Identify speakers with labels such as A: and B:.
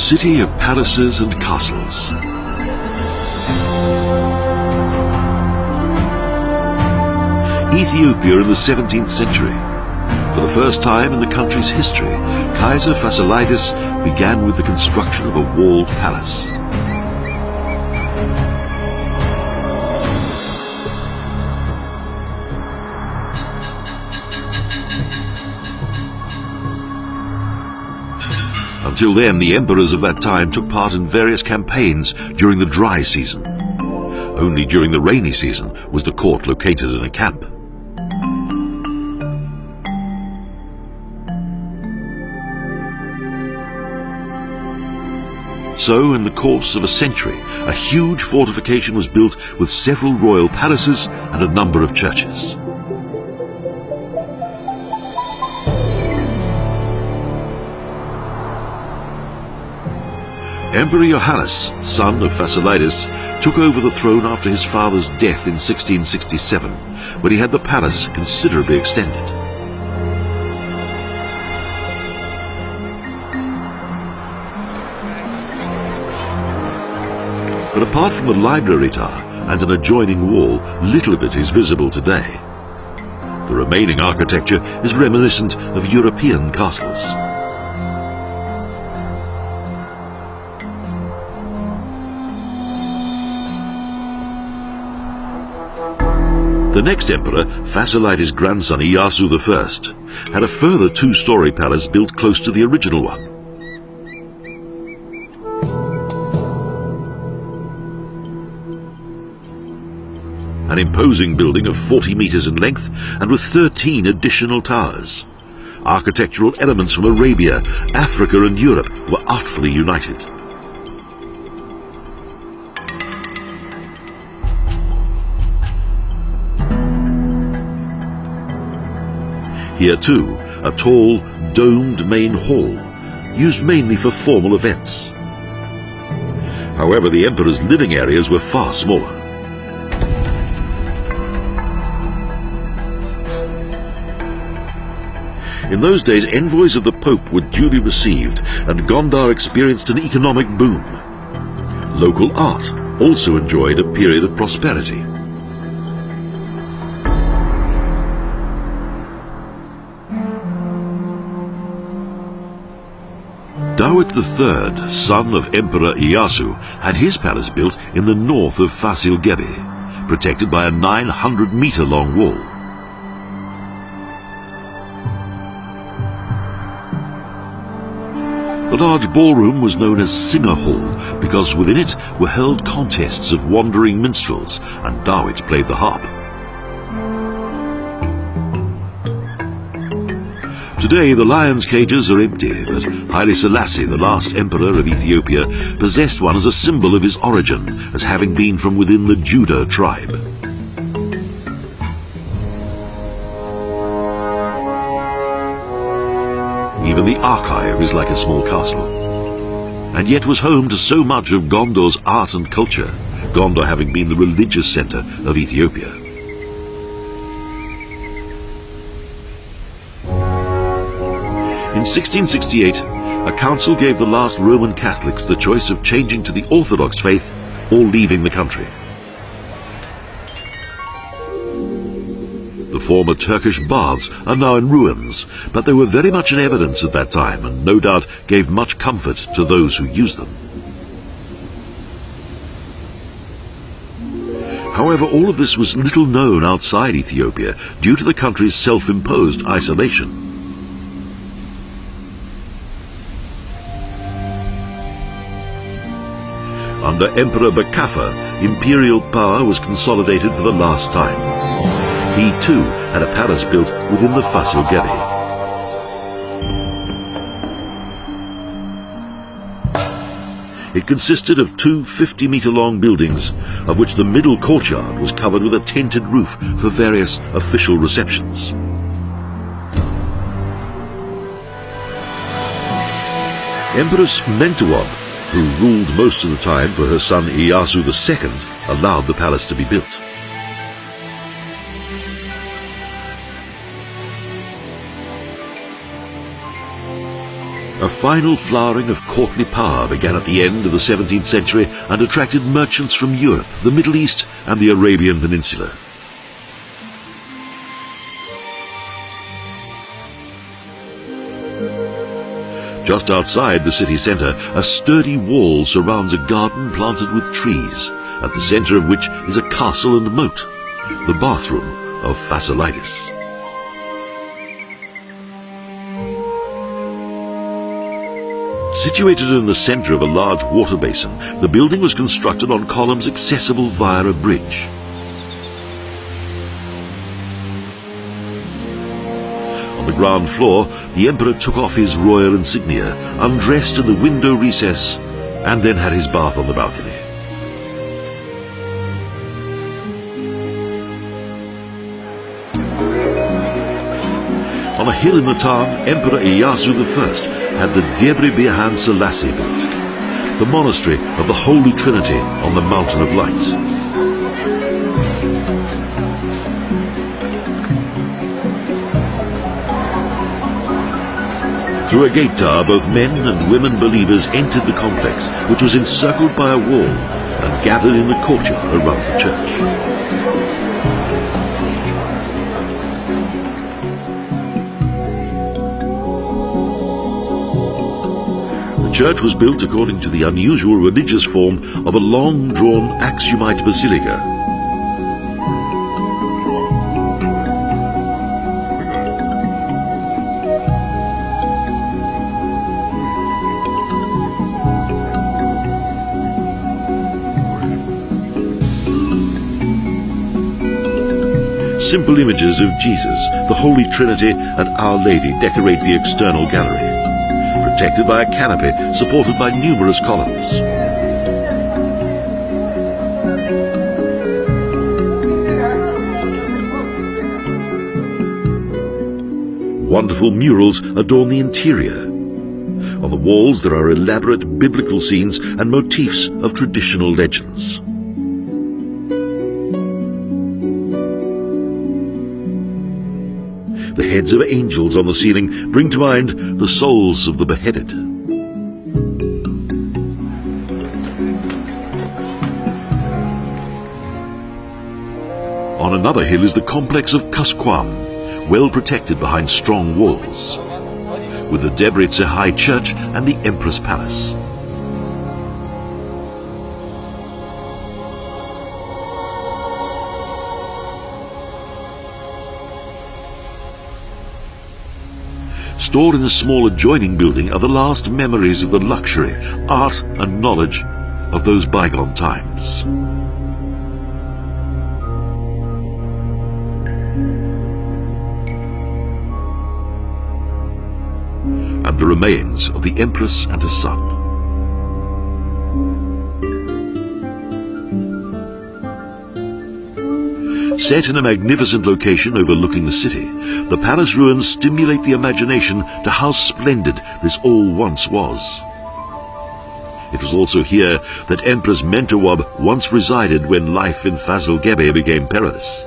A: city of palaces and castles. Ethiopia in the 17th century. For the first time in the country's history, Kaiser Fasilides began with the construction of a walled palace. Until then, the emperors of that time took part in various campaigns during the dry season. Only during the rainy season was the court located in a camp. So, in the course of a century, a huge fortification was built with several royal palaces and a number of churches. Emperor Johannes, son of Fasilides, took over the throne after his father's death in 1667, when he had the palace considerably extended. But apart from the library tower and an adjoining wall, little of it is visible today. The remaining architecture is reminiscent of European castles. The next emperor, Fasilides' grandson Iyasu I, had a further two-story palace built close to the original one. An imposing building of 40 meters in length and with 13 additional towers. Architectural elements from Arabia, Africa and Europe were artfully united. Here too, a tall, domed main hall, used mainly for formal events. However, the emperor's living areas were far smaller. In those days, envoys of the Pope were duly received, and Gondar experienced an economic boom. Local art also enjoyed a period of prosperity. Dawit III, son of Emperor Iyasu, had his palace built in the north of Fasil Gebi, protected by a 900-meter-long wall. The large ballroom was known as Singer Hall because within it were held contests of wandering minstrels, and Dawit played the harp. Today, the lions' cages are empty, but Haile Selassie, the last emperor of Ethiopia, possessed one as a symbol of his origin, as having been from within the Judah tribe. Even the archive is like a small castle, and yet was home to so much of Gondar's art and culture, Gondar having been the religious center of Ethiopia. In 1668, a council gave the last Roman Catholics the choice of changing to the Orthodox faith or leaving the country. The former Turkish baths are now in ruins, but they were very much in evidence at that time and no doubt gave much comfort to those who used them. However, all of this was little known outside Ethiopia due to the country's self-imposed isolation. Under Emperor Bakafa, imperial power was consolidated for the last time. He too had a palace built within the Fasil Gebi. It consisted of two 50-meter-long buildings, of which the middle courtyard was covered with a tented roof for various official receptions. Empress Mentuan, who ruled most of the time for her son Iyasu II, allowed the palace to be built. A final flowering of courtly power began at the end of the 17th century and attracted merchants from Europe, the Middle East and the Arabian Peninsula. Just outside the city centre, a sturdy wall surrounds a garden planted with trees, at the centre of which is a castle and moat, the bathroom of Phasaelidus. Situated in the centre of a large water basin, the building was constructed on columns accessible via a bridge. On the ground floor, the emperor took off his royal insignia, undressed in the window recess, and then had his bath on the balcony. On a hill in the town, Emperor Iyasu I had the Debre Birhan Selassie built, the monastery of the Holy Trinity on the Mountain of Light. Through a gate tower, both men and women believers entered the complex, which was encircled by a wall, and gathered in the courtyard around the church. The church was built according to the unusual religious form of a long-drawn Axiomite basilica. Simple images of Jesus, the Holy Trinity, and Our Lady decorate the external gallery, protected by a canopy supported by numerous columns. Wonderful murals adorn the interior. On the walls there are elaborate biblical scenes and motifs of traditional legends. The heads of angels on the ceiling bring to mind the souls of the beheaded. On another hill is the complex of Qasqam, well protected behind strong walls, with the Debrecen High Church and the Empress Palace. Stored in a small adjoining building are the last memories of the luxury, art and knowledge of those bygone times. And the remains of the Empress and her son. Set in a magnificent location overlooking the city, the palace ruins stimulate the imagination to how splendid this all once was. It was also here that Empress Mentewab once resided when life in Fazl Gebe became perilous.